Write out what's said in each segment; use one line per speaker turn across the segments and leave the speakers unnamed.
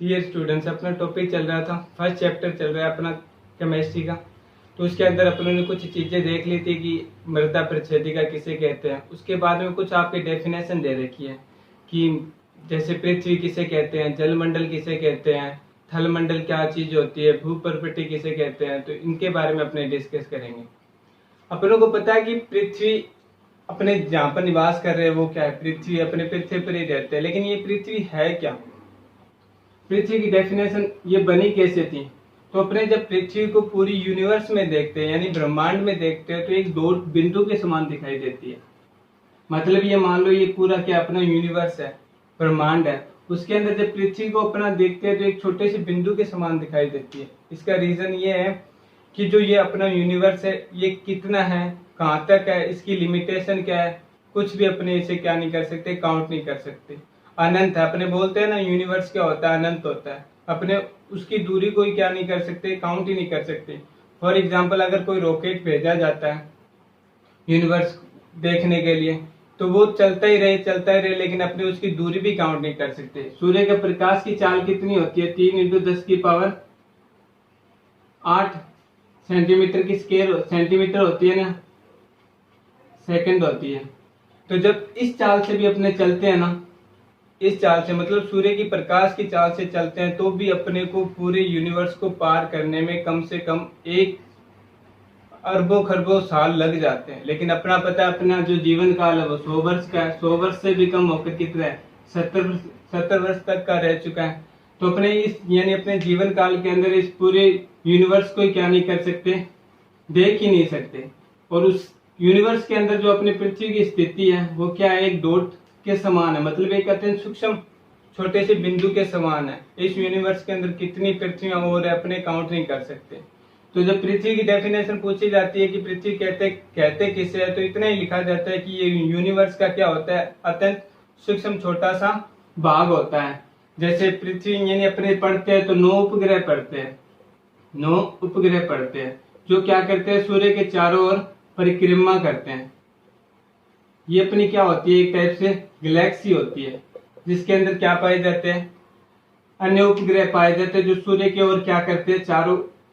Dear students, अपना topic चल रहा था, फर्स्ट चैप्टर चल रहा है अपना केमिस्ट्री का। तो उसके अंदर अपनों ने कुछ चीज़ें देख ली थी कि मृदा परिच्छेदिका किसे कहते हैं। उसके बाद में कुछ आपके डेफिनेशन दे रखी है कि जैसे पृथ्वी किसे कहते हैं, जलमंडल किसे कहते हैं, थलमंडल क्या चीज़ होती है, भूप्रपट्टी किसे कहते हैं। तो इनके बारे में अपने डिस्कस करेंगे। अपनों को पता है कि पृथ्वी अपने जहाँ पर निवास कर रहे हैं वो क्या है, पृथ्वी अपने पृथ्वी पर ही रहते हैं। लेकिन ये पृथ्वी है क्या, पृथ्वी की डेफिनेशन ये बनी कैसे थी। तो अपने जब पृथ्वी को पूरी यूनिवर्स में देखते हैं यानी ब्रह्मांड में देखते हैं तो एक दो बिंदु के समान दिखाई देती है। मतलब ये मान लो ये पूरा क्या अपना यूनिवर्स है, ब्रह्मांड है, उसके अंदर जब पृथ्वी को अपना देखते हैं तो एक छोटे से बिंदु के समान दिखाई देती है। इसका रीजन ये है कि जो ये अपना यूनिवर्स है ये कितना है, कहाँ तक है, इसकी लिमिटेशन क्या है, कुछ भी अपने इसे क्या नहीं कर सकते, काउंट नहीं कर सकते। अनंत है, अपने बोलते हैं ना यूनिवर्स क्या होता है, अनंत होता है। अपने उसकी दूरी कोई क्या नहीं कर सकते, काउंट ही नहीं कर सकते। फॉर एग्जाम्पल अगर कोई रॉकेट भेजा जाता है यूनिवर्स देखने के लिए तो वो चलता ही रहे, लेकिन अपने उसकी दूरी भी काउंट नहीं कर सकते। सूर्य के प्रकाश की चाल कितनी होती है, 3 × 10⁸ सेंटीमीटर की स्केल, सेंटीमीटर होती है ना, सेकंड होती है। तो जब इस चाल से भी अपने चलते हैं ना, इस चाल से मतलब सूर्य की प्रकाश की चाल से चलते हैं तो भी अपने को पूरे यूनिवर्स को पार करने में कम से कम 1 अरबों खरबों साल लग जाते हैं। लेकिन अपना पता है अपना जो जीवन काल है वो 100 वर्ष का है। 100 वर्ष से भी कम होकर कितना है, 70 वर्ष तक का रह चुका है। तो अपने इस यानी अपने जीवन काल के अंदर इस पूरे यूनिवर्स को क्या नहीं कर सकते, देख ही नहीं सकते। और उस यूनिवर्स के अंदर जो अपनी पृथ्वी की स्थिति है वो क्या है, एक डॉट के समान है, मतलब एक अत्यंत सूक्ष्म छोटे से बिंदु के समान है। इस यूनिवर्स के अंदर कितनी पृथ्वियां और अपने काउंट नहीं कर सकते। तो जब पृथ्वी की डेफिनेशन पूछी जाती है कि पृथ्वी कहते किसे है, तो इतना ही लिखा जाता है कि ये यूनिवर्स का क्या होता है, अत्यंत सूक्ष्म छोटा सा भाग होता है। जैसे पृथ्वी यानी अपने पढ़ते हैं तो 9 उपग्रह पढ़ते हैं, 9 उपग्रह पढ़ते हैं जो क्या करते हैं, सूर्य के चारों ओर परिक्रमा करते हैं। ये अपनी क्या होती है, एक टाइप से गैलेक्सी होती है जिसके अंदर क्या पाए जाते हैं, अन्य उपग्रह पाए जाते हैं जो सूर्य की ओर क्या करते हैं,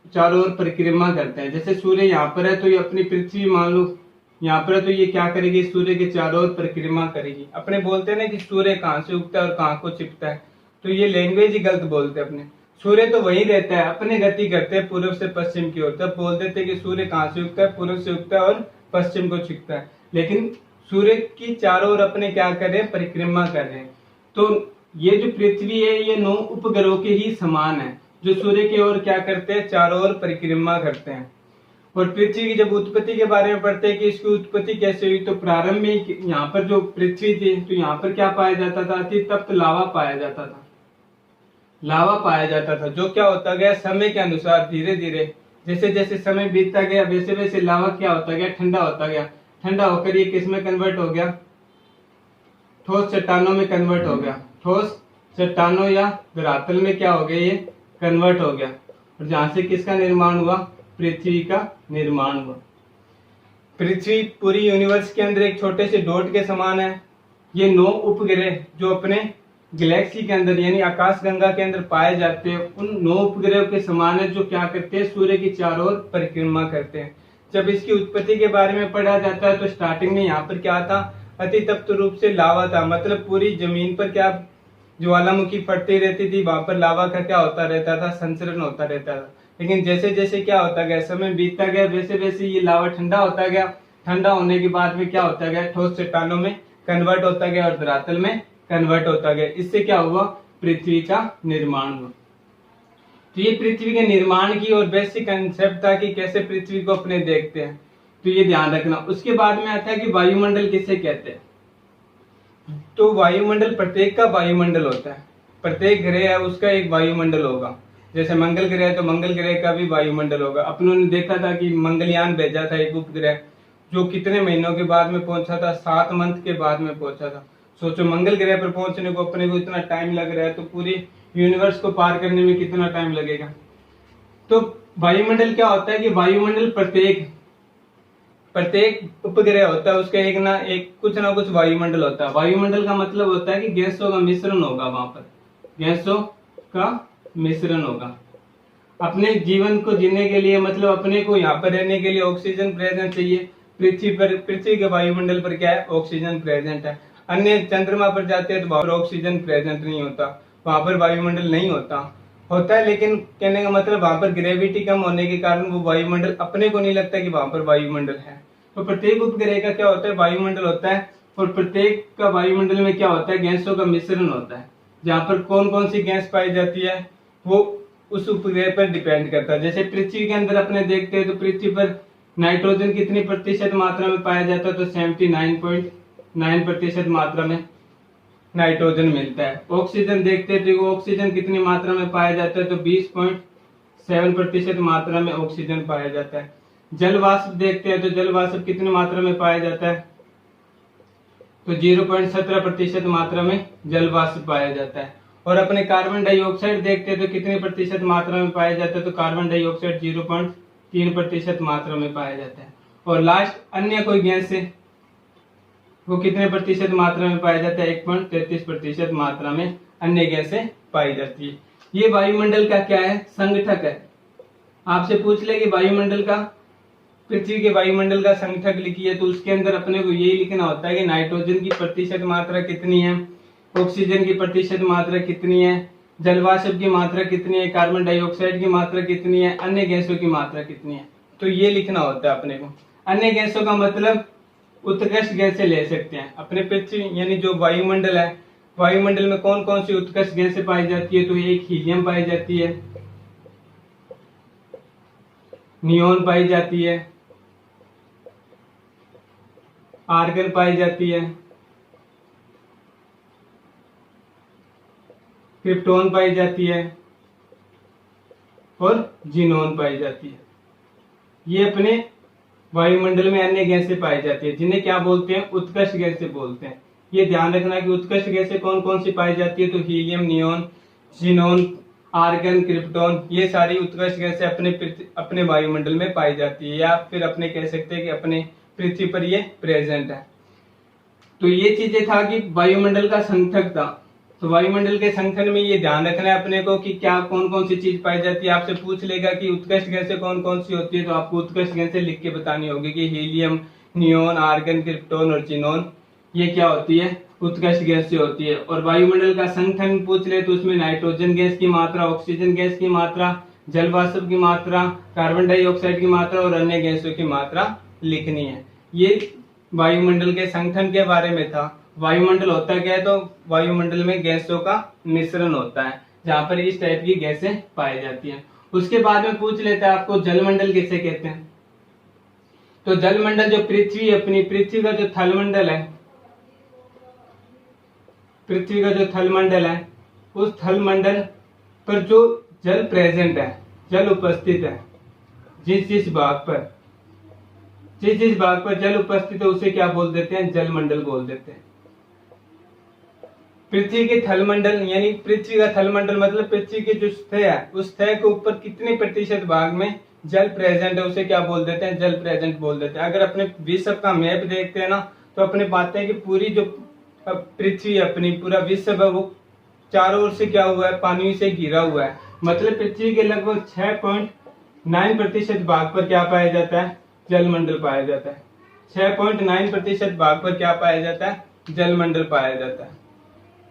चारों ओर परिक्रमा करते हैं। जैसे सूर्य यहाँ पर है तो ये अपनी पृथ्वी मान लो यहाँ पर है तो ये क्या करेगी, सूर्य के चारों ओर परिक्रमा करेगी। अपने बोलते हैं ना कि सूर्य कहाँ से उगता है और कहाँ को छिपता है, तो ये लैंग्वेज ही गलत बोलते हैं। अपने सूर्य तो वही रहता है, अपने गति करते हैं पूर्व से पश्चिम की ओर, तब बोल देते कि सूर्य कहाँ से उगता है, पूर्व से उगता है और पश्चिम को छिपता है। लेकिन सूर्य की चारों ओर अपने क्या कर रहे हैं, परिक्रमा कर रहे हैं। तो ये जो पृथ्वी है ये 9 उपग्रहों के ही समान है जो सूर्य की ओर क्या करते हैं, चारों ओर परिक्रमा करते हैं। और पृथ्वी की जब उत्पत्ति के बारे में पढ़ते हैं कि इसकी उत्पत्ति कैसे हुई, तो प्रारंभ में यहाँ पर जो पृथ्वी थी तो यहाँ पर क्या पाया जाता था, अति तप्त लावा पाया जाता था, लावा पाया जाता था। जो क्या होता गया समय के अनुसार धीरे धीरे जैसे जैसे समय बीतता गया वैसे वैसे लावा क्या होता गया, ठंडा होता गया। ठंडा होकर ये किस में कन्वर्ट हो गया, ठोस चट्टानों में कन्वर्ट हो गया। ठोस चट्टानों या धरातल में क्या हो गया, ये कन्वर्ट हो गया। और जहां से किसका निर्माण हुआ, पृथ्वी का निर्माण हुआ। पृथ्वी पूरी यूनिवर्स के अंदर एक छोटे से डॉट के समान है। ये 9 उपग्रह जो अपने गैलेक्सी के अंदर यानी आकाश गंगा के अंदर पाए जाते हैं उन 9 उपग्रहों के समान है जो क्या करते हैं, सूर्य की चारों ओर परिक्रमा करते हैं। जब इसकी उत्पत्ति के बारे में पढ़ा जाता है तो स्टार्टिंग में यहाँ पर क्या था, अति तप्त रूप से लावा था। मतलब पूरी जमीन पर क्या ज्वालामुखी फटती रहती थी, वहां पर लावा का क्या होता रहता था, संचरण होता रहता था। लेकिन जैसे जैसे क्या होता गया, समय बीतता गया वैसे वैसे ये लावा ठंडा होता गया। ठंडा होने के बाद में क्या होता गया, ठोस चट्टानों में कन्वर्ट होता गया और धरातल में कन्वर्ट होता गया। इससे क्या हुआ, पृथ्वी का निर्माण हुआ। तो ये पृथ्वी के निर्माण की और बेसिक कंसेप्ट था कि कैसे पृथ्वी को अपने देखते हैं, तो ये ध्यान रखना। उसके बाद में आता है कि वायुमंडल किसे कहते हैं। तो वायुमंडल प्रत्येक का वायुमंडल होता है, प्रत्येक ग्रह है उसका एक वायुमंडल होगा। जैसे मंगल ग्रह है तो मंगल ग्रह का भी वायुमंडल होगा। अपनों ने देखा था कि मंगलयान भेजा था एक उपग्रह जो कितने महीनों के बाद में पहुंचा था, 7 मंथ के बाद में पहुंचा था। सोचो मंगल ग्रह पर पहुंचने को अपने को इतना टाइम लग रहा है तो पूरी यूनिवर्स को पार करने में कितना टाइम लगेगा। तो वायुमंडल क्या होता है कि वायुमंडल प्रत्येक उपग्रह होता है उसका एक कुछ ना कुछ वायुमंडल होता है। वायुमंडल का मतलब होता है कि गैसों का मिश्रण होगा, वहां पर गैसों का मिश्रण होगा। अपने जीवन को जीने के लिए मतलब अपने को यहाँ पर रहने के लिए ऑक्सीजन प्रेजेंट चाहिए। पृथ्वी के वायुमंडल पर क्या है, ऑक्सीजन प्रेजेंट है। अन्य चंद्रमा पर जाते हैं तो वहां पर ऑक्सीजन प्रेजेंट नहीं होता, वहां पर वायुमंडल नहीं होता है, लेकिन कहने का मतलब वहां पर ग्रेविटी कम होने के कारण वो वायुमंडल अपने को नहीं लगता कि वहां पर वायुमंडल है। तो प्रत्येक उपग्रह का क्या होता है, वायुमंडल होता है, और प्रत्येक का वायुमंडल में क्या होता है, गैसों का मिश्रण होता है। जहाँ पर कौन कौन सी गैस पाई जाती है वो उस उपग्रह पर डिपेंड करता है। जैसे पृथ्वी के अंदर अपने देखते हैं तो पृथ्वी पर नाइट्रोजन कितनी प्रतिशत मात्रा में पाया जाता है, तो 79.9% मात्रा में नाइट्रोजन मिलता है। ऑक्सीजन देखते हैं तो ऑक्सीजन कितनी मात्रा में पाया जाता है, तो 20.7% मात्रा में ऑक्सीजन पाया जाता है। जल वाष्प देखते हैं तो जल वाष्प कितनी मात्रा में पाया जाता है, तो 0.17% मात्रा में जल वाष्प पाया जाता है। और अपने कार्बन डाइऑक्साइड देखते हैं तो कितने प्रतिशत मात्रा में पाया जाता है, तो कार्बन डाइऑक्साइड 0.3% मात्रा में पाया जाता है। और लास्ट अन्य कोई गैस है वो कितने प्रतिशत मात्रा में पाया जाता है, 1.33% मात्रा में अन्य गैसें पाई जाती है। ये वायुमंडल का क्या है, संगठक है। आपसे पूछ ले कि वायुमंडल का, पृथ्वी के वायुमंडल का संगठक लिखिए, तो उसके अंदर अपने को यही लिखना होता है कि नाइट्रोजन की प्रतिशत मात्रा कितनी है, ऑक्सीजन की प्रतिशत मात्रा कितनी है, जलवाष्प की मात्रा कितनी है, कार्बन डाइऑक्साइड की मात्रा कितनी है, अन्य गैसों की मात्रा कितनी है। तो ये लिखना होता है अपने को। अन्य गैसों का मतलब उत्कृष्ट गैसें ले सकते हैं। अपने पृथ्वी यानी जो वायुमंडल है, वायुमंडल में कौन कौन सी उत्कृष्ट गैसें पाई जाती है, तो एक हीलियम पाई जाती है, नियोन पाई जाती है, आर्गन पाई जाती है, क्रिप्टोन पाई जाती है और जीनोन पाई जाती है। ये अपने वायुमंडल में अन्य गैसें पाई जाती है जिन्हें क्या बोलते हैं, उत्कृष्ट गैसें बोलते हैं। ये ध्यान रखना कि उत्कृष्ट गैसें कौन कौन सी पाई जाती है, तो helium, neon, xenon, argon, krypton, ये सारी उत्कृष्ट गैसें अपने वायुमंडल में पाई जाती है, या फिर अपने कह सकते हैं कि अपने पृथ्वी पर ये प्रेजेंट है। तो ये चीजें था कि वायुमंडल का संगठक था। तो वायुमंडल के संगठन में ये ध्यान रखना है अपने को कि क्या कौन कौन सी चीज पाई जाती है। आपसे पूछ लेगा कि उत्कृष्ट गैसें कौन कौन सी होती है, तो आपको उत्कृष्ट गैसें लिख के बतानी होगी कि हीलियम, नियोन, आर्गन, क्रिप्टोन और जीनोन, ये क्या होती है, उत्कृष्ट गैसें होती है। और वायुमंडल का संगठन पूछ ले तो उसमें नाइट्रोजन गैस की मात्रा, ऑक्सीजन गैस की मात्रा, जल वाष्प की मात्रा, कार्बन डाइऑक्साइड की मात्रा और अन्य गैसों की मात्रा लिखनी है। ये वायुमंडल के संगठन के बारे में था। वायुमंडल होता क्या है, तो वायुमंडल में गैसों का मिश्रण होता है जहां पर इस टाइप की गैसें पाई जाती हैं। उसके बाद में पूछ लेता है आपको जलमंडल किसे कहते हैं। तो जलमंडल जो पृथ्वी, अपनी पृथ्वी का जो थलमंडल है, पृथ्वी का जो थलमंडल है, उस थलमंडल पर जो जल प्रेजेंट है, जल उपस्थित है, जिस जिस भाग पर जल उपस्थित है उसे क्या बोल देते हैं, जलमंडल बोल देते हैं। पृथ्वी के थलमंडल यानी पृथ्वी का थलमंडल मतलब पृथ्वी की जो सतह है, उस सतह के ऊपर कितने प्रतिशत भाग में जल प्रेजेंट है उसे क्या बोल देते हैं, जल प्रेजेंट बोल देते हैं। अगर अपने विश्व का मैप देखते हैं ना, तो अपने पाते हैं कि पूरी जो पृथ्वी अपनी पूरा विश्व है वो चारों ओर से क्या हुआ है, पानी से घिरा हुआ है। मतलब पृथ्वी के लगभग 6.9% भाग पर क्या पाया जाता है, जलमंडल पाया जाता है। 6.9% भाग पर क्या पाया जाता है, जलमंडल पाया जाता है।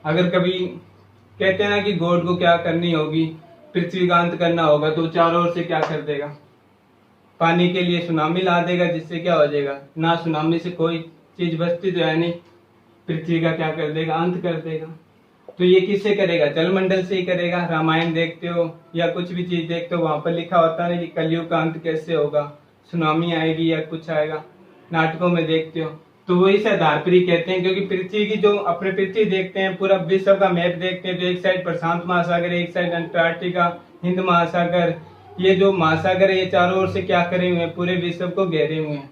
अगर कभी कहते हैं ना कि गॉड को क्या करनी होगी, पृथ्वी का अंत करना होगा, तो चारों ओर से क्या कर देगा, पानी के लिए सुनामी ला देगा, जिससे क्या हो जाएगा, ना सुनामी से कोई चीज बचती तो है नहीं, पृथ्वी का क्या कर देगा, अंत कर देगा। तो ये किससे करेगा, जलमंडल से ही करेगा। रामायण देखते हो या कुछ भी चीज देखते हो, वहां पर लिखा होता है कि कलयुग का अंत कैसे होगा, सुनामी आएगी या कुछ आएगा, नाटकों में देखते हो। तो वो इस आधार पर ही कहते हैं, क्योंकि पृथ्वी की जो अपने पृथ्वी देखते हैं, पूरा विश्व का मैप देखते हैं, तो एक साइड प्रशांत महासागर, एक साइड अंटार्कटिका, हिंद महासागर, ये जो महासागर है ये चारों ओर से क्या करे हुए हैं, पूरे विश्व को घेरे हुए हैं।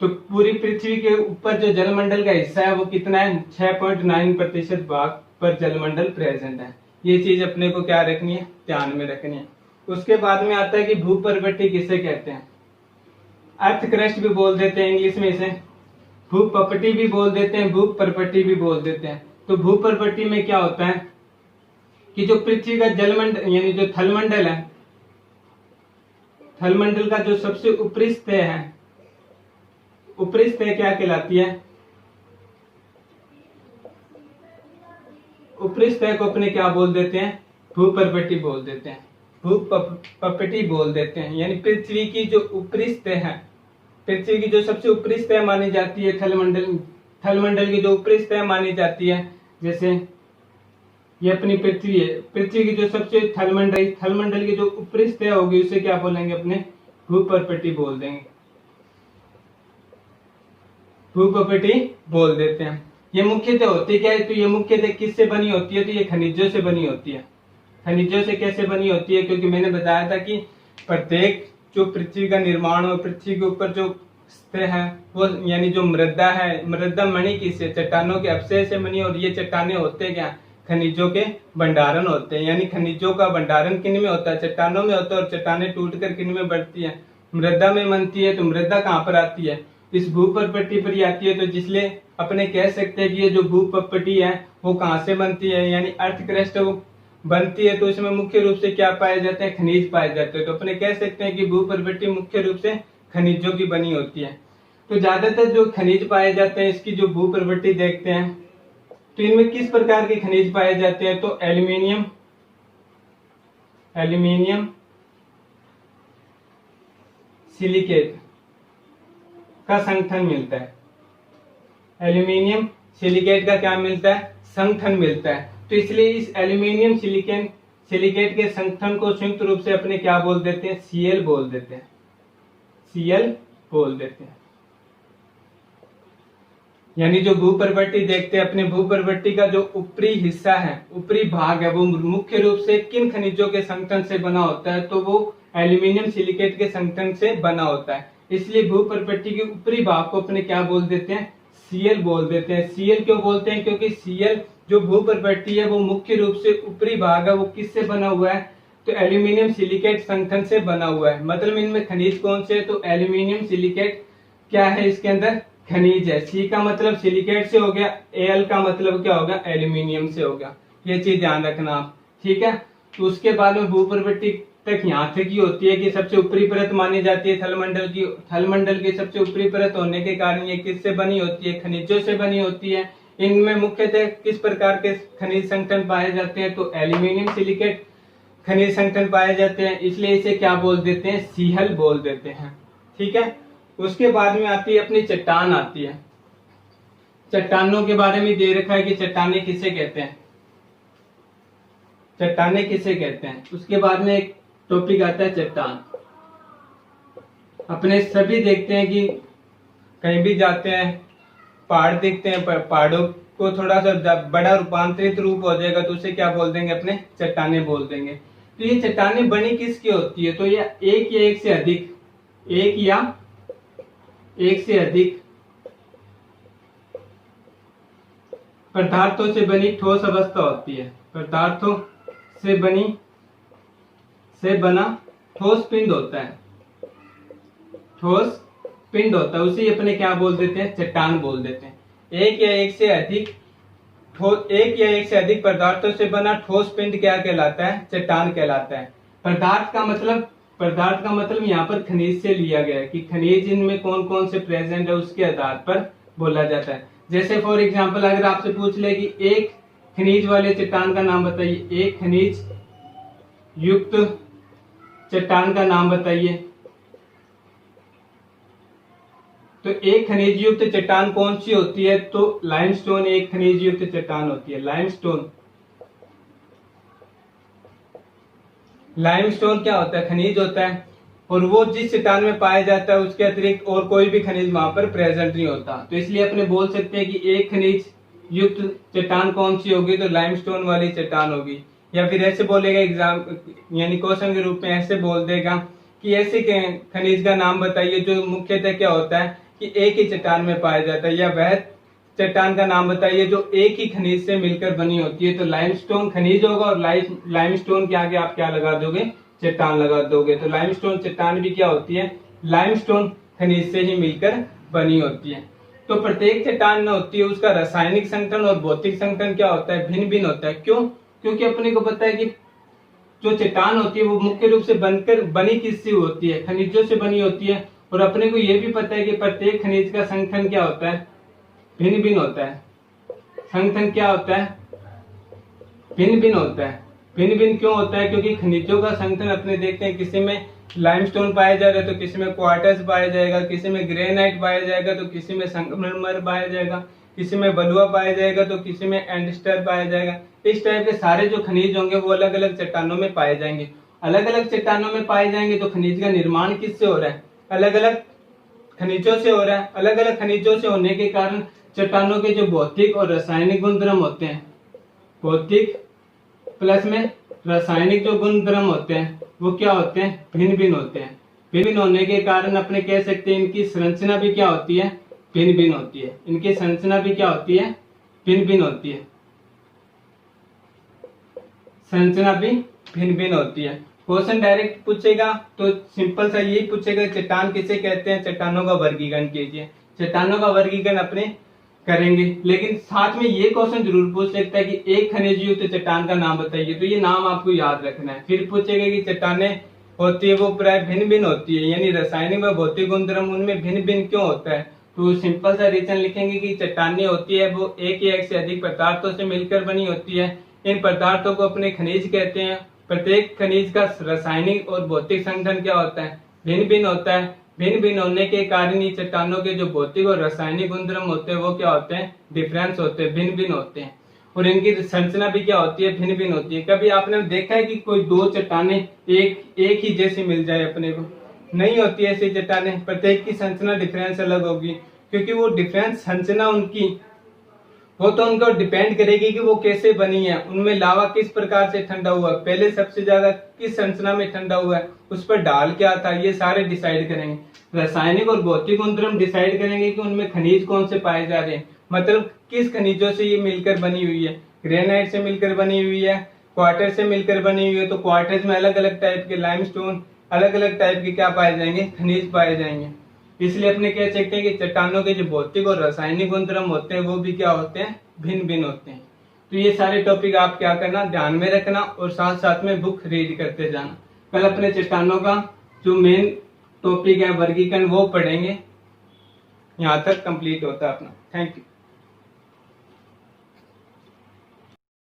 तो पूरी पृथ्वी के ऊपर जो जलमंडल का हिस्सा है वो कितना है, 6.9% भाग पर जलमंडल प्रेजेंट है। ये चीज अपने को क्या रखनी है, ध्यान में रखनी है। उसके बाद में आता है कि भूपर्वती किसे कहते हैं, अर्थ क्रस्ट भी बोल देते हैं इंग्लिश में इसे, भूपपटी भी बोल देते हैं, भूपर्वती भी बोल देते हैं। तो भूपर्वती में क्या होता है कि जो पृथ्वी का जलमंडल यानी जो थलमंडल है, थलमंडल का जो सबसे ऊपरी सतह है, ऊपरी सतह क्या कहलाती है? ऊपरी सतह को अपने क्या बोल देते हैं? भूपर्वती बोल देते हैं, भूपपटी बोल देते हैं। यानी पृथ्वी की जो ऊपरी सतह है, पृथ्वी की जो सबसे ऊपरी सतह मानी जाती है, थलमंडल की जो ऊपरी सतह मानी जाती है, जैसे ये अपनी पृथ्वी है, पृथ्वी की जो सबसे थलमंडल की जो ऊपरी सतह होगी उसे क्या बोलेंगे? अपने भूपर्वती बोल देंगे, भूपर्वती बोल देते हैं। ये मुख्यतः होती क्या है? तो ये मुख्यतः किससे बनी होती है? तो ये खनिजों से बनी होती है। खनिजों से कैसे बनी होती है? क्योंकि मैंने बताया था कि प्रत्येक जो पृथ्वी का निर्माण हो, पृथ्वी के ऊपर जो सतह है वो यानी जो मृदा है, मृदा मणि किससे? चट्टानों के अपक्षय से बनी। और ये चट्टाने होते क्या? खनिजों के भंडारण होते हैं। यानी खनिजों का भंडारण किन में होता है? चट्टानों में होता है। और चट्टाने टूटकर किन में बढ़ती है? मृदा में बनती है। तो मृदा कहाँ पर आती है? इस भूपर्वती पर ही आती है। तो जिसलिए अपने कह सकते हैं कि ये जो भूपर्वती है वो कहाँ से बनती है? यानी अर्थ क्रस्ट वो बनती है। तो इसमें मुख्य रूप से क्या पाए जाते हैं? खनिज पाए जाते हैं। तो अपने कह सकते हैं कि भूपर्वती मुख्य रूप से खनिजों की बनी होती है। तो ज्यादातर जो खनिज पाए जाते हैं इसकी जो भूपर्वती देखते हैं तो इनमें किस प्रकार के खनिज पाए जाते हैं? तो एल्यूमिनियम सिलिकेट का संगठन मिलता है। एल्यूमिनियम सिलिकेट का क्या मिलता है? संगठन मिलता है। तो इसलिए इस एल्यूमिनियम सिलिकेट के संगठन को संयुक्त रूप से अपने क्या बोल देते हैं? Cl बोल देते हैं, Cl बोल देते हैं। यानी जो भूपर्वती देखते हैं, अपने भूपर्वती का जो ऊपरी हिस्सा है, ऊपरी भाग है, वो मुख्य रूप से किन खनिजों के संगठन से बना होता है? तो वो एल्यूमिनियम सिलिकेट के संगठन से बना होता है। इसलिए भूपर्वती के ऊपरी भाग को अपने क्या बोल देते हैं? Cl बोल देते हैं। Cl क्यों बोलते हैं? क्योंकि Cl जो भूपर्वती है वो मुख्य रूप से ऊपरी भाग है, वो किससे बना हुआ है? तो एल्यूमिनियम सिलिकेट संगठन से बना हुआ है। मतलब इनमें खनिज कौन से? तो एल्यूमिनियम सिलिकेट क्या है? इसके अंदर खनिज है। C का मतलब सिलिकेट से हो गया, Al का मतलब क्या होगा? एल्यूमिनियम से होगा। ये चीज ध्यान रखना आप, ठीक है। तो उसके बाद में भूपर्वती तक यहाँ तक ही होती है कि सबसे ऊपरी परत मानी जाती है थलमंडल की। थलमंडल की सबसे ऊपरी परत होने के कारण ये किससे बनी होती है? खनिजों से बनी होती है। इनमें मुख्यतः किस प्रकार के खनिज संगठन पाए जाते हैं? तो एल्यूमिनियम सिलिकेट खनिज संगठन पाए जाते हैं। इसलिए इसे क्या बोल देते हैं? Cl बोल देते हैं, ठीक है। उसके बाद में आती है अपनी चट्टान आती है। चट्टानों के बारे में दे रखा है कि चट्टाने किसे कहते हैं? चट्टाने किसे कहते हैं? उसके बाद में एक टॉपिक आता है चट्टान। अपने सभी देखते हैं कि कहीं भी जाते हैं पहाड़ देखते हैं, पहाड़ों को थोड़ा सा बड़ा रूपांतरित रूप हो जाएगा तो उसे क्या बोल देंगे? अपने चट्टाने बोल देंगे। तो ये चट्टाने बनी किसकी होती है? तो ये एक या एक से अधिक पदार्थों से बनी ठोस अवस्था होती है। पदार्थों से बना ठोस पिंड होता है, ठोस पिंड होता है। उसे अपने क्या बोल देते हैं? चट्टान बोल देते हैं। एक या एक से अधिक पदार्थों से बना ठोस पिंड क्या कहलाता है? चट्टान कहलाता है। पदार्थ का मतलब यहाँ पर खनिज से लिया गया है कि खनिज इनमें कौन कौन से प्रेजेंट है उसके आधार पर बोला जाता है। जैसे फॉर एग्जांपल अगर आपसे पूछ ले कि एक खनिज वाले चट्टान का नाम बताइए, एक खनिज युक्त चट्टान का नाम बताइए, तो एक खनिज युक्त चट्टान कौन सी होती है? तो लाइमस्टोन एक खनिज युक्त चट्टान होती है। लाइमस्टोन क्या होता है? खनिज होता है और वो जिस चट्टान में पाया जाता है उसके अतिरिक्त और कोई भी खनिज वहां पर प्रेजेंट नहीं होता। तो इसलिए अपने बोल सकते हैं कि एक खनिज युक्त चट्टान कौन सी होगी? तो लाइमस्टोन वाली चट्टान होगी। या फिर ऐसे बोलेगा एग्जाम यानी क्वेश्चन के रूप में ऐसे बोल देगा कि ऐसे खनिज का नाम बताइए जो मुख्यतः क्या होता है कि एक ही चट्टान में पाया जाता है, या वह चट्टान का नाम बताइए जो एक ही खनिज से मिलकर बनी होती है। तो लाइमस्टोन खनिज होगा और लाइमस्टोन के आगे आप क्या लगा दोगे? चट्टान लगा दोगे। तो लाइमस्टोन चट्टान भी क्या होती है? लाइमस्टोन खनिज से ही मिलकर बनी होती है। तो प्रत्येक चट्टान में होती है उसका रासायनिक संगठन और भौतिक संगठन क्या होता है? भिन्न भिन्न होता है। क्यों? क्योंकि अपने को पता है कि जो चट्टान होती है वो मुख्य रूप से बनी किससे होती है, खनिजों से बनी होती है। और अपने को ये भी पता है कि प्रत्येक खनिज का संगठन क्या होता है, भिन्न भिन्न होता है। संगठन क्या होता है, भिन्न भिन्न होता है। भिन्न भिन्न क्यों होता है, क्योंकि खनिजों का संगठन अपने देखते हैं किसी में लाइमस्टोन पाया जा रहा है तो किसी में क्वार्टज पाया जाएगा, किसी में ग्रेनाइट पाया जाएगा तो किसी में संगमरमर पाया जाएगा, किसी में बलुआ पाया जाएगा तो किसी में एंडस्टर पाया जाएगा। इस टाइप के सारे जो खनिज होंगे वो अलग अलग चट्टानों में पाए जाएंगे। अलग अलग चट्टानों में पाए जाएंगे तो खनिज का निर्माण किससे हो रहा है, अलग अलग खनिजों से हो रहा है। अलग अलग खनिजों से होने के कारण चट्टानों के जो भौतिक और रासायनिक गुणधर्म होते हैं, भौतिक प्लस में रासायनिक जो गुणधर्म होते हैं वो क्या होते हैं, भिन्न भिन्न होते हैं। भिन्न भिन्न होने के कारण अपने कह सकते हैं इनकी संरचना भी क्या होती है, भिन्न भिन्न होती है। इनकी संरचना भी क्या होती है, भिन्न भिन्न होती है। संरचना भी भिन्न भिन्न होती है। क्वेश्चन डायरेक्ट पूछेगा तो सिंपल सा यही पूछेगा, चट्टान किसे कहते हैं, चट्टानों का वर्गीकरण कीजिए। चट्टानों का वर्गीकरण अपने करेंगे, लेकिन साथ में ये क्वेश्चन जरूर पूछ सकता है कि एक खनिज युक्त चट्टान का नाम बताइए, तो ये नाम आपको याद रखना है। फिर पूछेगा कि चट्टानें होती है वो प्राय भिन्न भिन्न होती है, यानी रासायनिक व भौतिक गुणधर्म उनमें भिन्न भिन्न क्यों होता है। तो सिंपल सा रीजन लिखेंगे कि चट्टानें होती है वो एक या एक से अधिक पदार्थों से मिलकर बनी होती है। इन पदार्थों को अपने खनिज कहते हैं। प्रत्येक खनिज का रासायनिक और भौतिक संगठन क्या होता है, भिन्न भिन्न होता है। भिन्न भिन्न होने के कारण ही चट्टानों के जो भौतिक और रासायनिक गुणधर्म होते हैं वो क्या होते हैं, डिफरेंस होते हैं, भिन्न भिन्न होते हैं। और इनकी संरचना भी क्या होती है, भिन्न भिन्न होती है। कभी आपने देखा है कि कोई दो चट्टानें एक ही जैसी मिल जाए, अपने को नहीं होती है ऐसी चट्टानें। प्रत्येक की संरचना डिफरेंस अलग होगी, क्योंकि वो डिफरेंस संरचना उनकी वो तो उनको डिपेंड करेगी कि वो कैसे बनी है, उनमें लावा किस प्रकार से ठंडा हुआ, पहले सबसे ज्यादा किस संरचना में ठंडा हुआ है, उस पर ढाल क्या था, ये सारे डिसाइड करेंगे। रासायनिक और भौतिक गुणधर्म डिसाइड करेंगे कि उनमें खनिज कौन से पाए जा रहे हैं, मतलब किस खनिजों से ये मिलकर बनी हुई है। ग्रेनाइट से मिलकर बनी हुई है, क्वार्टर से मिलकर बनी हुई है, तो क्वार्टर्स में अलग अलग टाइप के लाइमस्टोन, अलग अलग टाइप के क्या पाए जाएंगे, खनिज पाए जाएंगे। इसलिए अपने कह सकते हैं कि चट्टानों के जो भौतिक और रासायनिक गुणधर्म होते हैं वो भी क्या होते हैं, भिन्न भिन्न होते हैं। तो ये सारे टॉपिक आप क्या करना, ध्यान में रखना और साथ साथ में बुक रीड करते जाना। कल अपने चट्टानों का जो मेन टॉपिक है वर्गीकरण वो पढ़ेंगे। यहाँ तक कंप्लीट होता है अपना। Thank you.